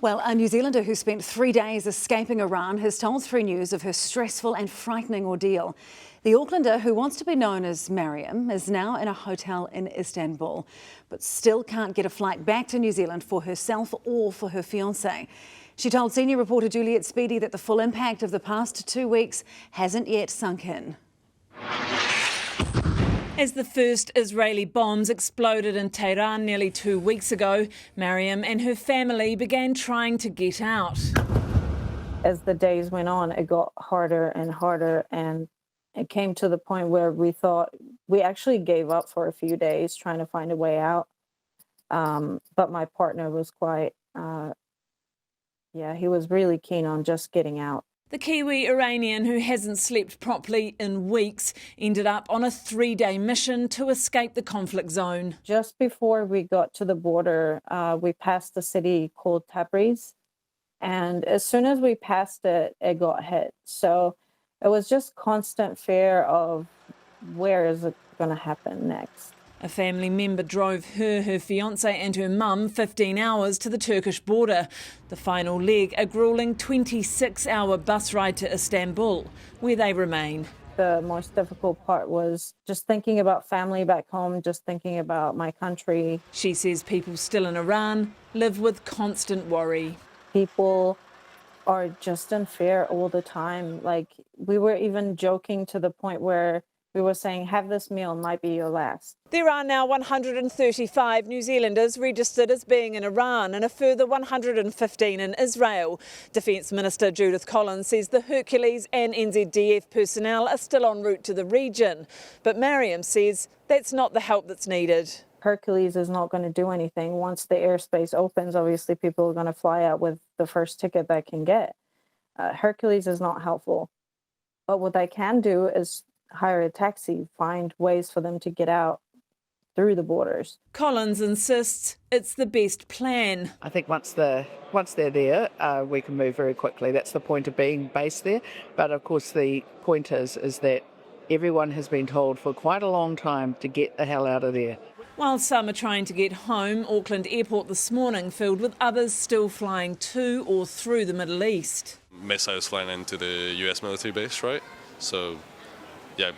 Well, a New Zealander who spent 3 days escaping Iran has told 3 News of her stressful and frightening ordeal. The Aucklander, who wants to be known as Maryam, is now in a hotel in Istanbul, but still can't get a flight back to New Zealand for herself or for her fiancé. She told senior reporter Juliet Speedy that the full impact of the past 2 weeks hasn't yet sunk in. As the first Israeli bombs exploded in Tehran nearly 2 weeks ago, Maryam and her family began trying to get out. As the days went on, it got harder and harder, and it came to the point where we actually gave up for a few days trying to find a way out. But my partner was he was really keen on just getting out. The Kiwi Iranian, who hasn't slept properly in weeks, ended up on a 3-day mission to escape the conflict zone. Just before we got to the border, we passed a city called Tabriz. And as soon as we passed it, it got hit. So it was just constant fear of where is it going to happen next. A family member drove her fiancé and her mum 15 hours to the Turkish border. The final leg, a gruelling 26-hour bus ride to Istanbul, where they remain. The most difficult part was just thinking about family back home, just thinking about my country. She says people still in Iran live with constant worry. People are just in fear all the time. Like, we were even joking to the point where we were saying, have this meal, might be your last. There are now 135 New Zealanders registered as being in Iran and a further 115 in Israel. Defence Minister Judith Collins says the Hercules and NZDF personnel are still en route to the region. But Maryam says that's not the help that's needed. Hercules is not going to do anything. Once the airspace opens, obviously people are going to fly out with the first ticket they can get. Hercules is not helpful. But what they can do is hire a taxi, find ways for them to get out through the borders. Collins insists it's the best plan. I think once they're there, we can move very quickly. That's the point of being based there. But of course the point is that everyone has been told for quite a long time to get the hell out of there. While some are trying to get home, Auckland Airport this morning filled with others still flying to or through the Middle East. Missiles flying into the US military base, right? So yeah,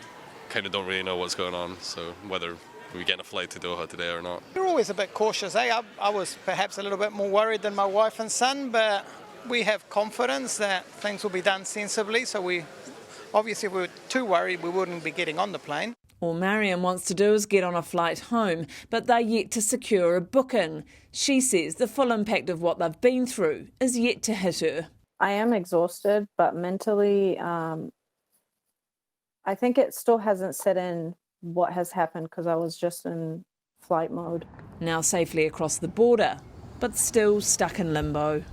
kind of don't really know what's going on, so whether we get a flight to Doha today or not. You're always a bit cautious, eh? I was perhaps a little bit more worried than my wife and son, but we have confidence that things will be done sensibly, so obviously if we were too worried, we wouldn't be getting on the plane. All Maryam wants to do is get on a flight home, but they're yet to secure a booking. She says the full impact of what they've been through is yet to hit her. I am exhausted, but mentally, I think it still hasn't set in what has happened because I was just in flight mode. Now safely across the border, but still stuck in limbo.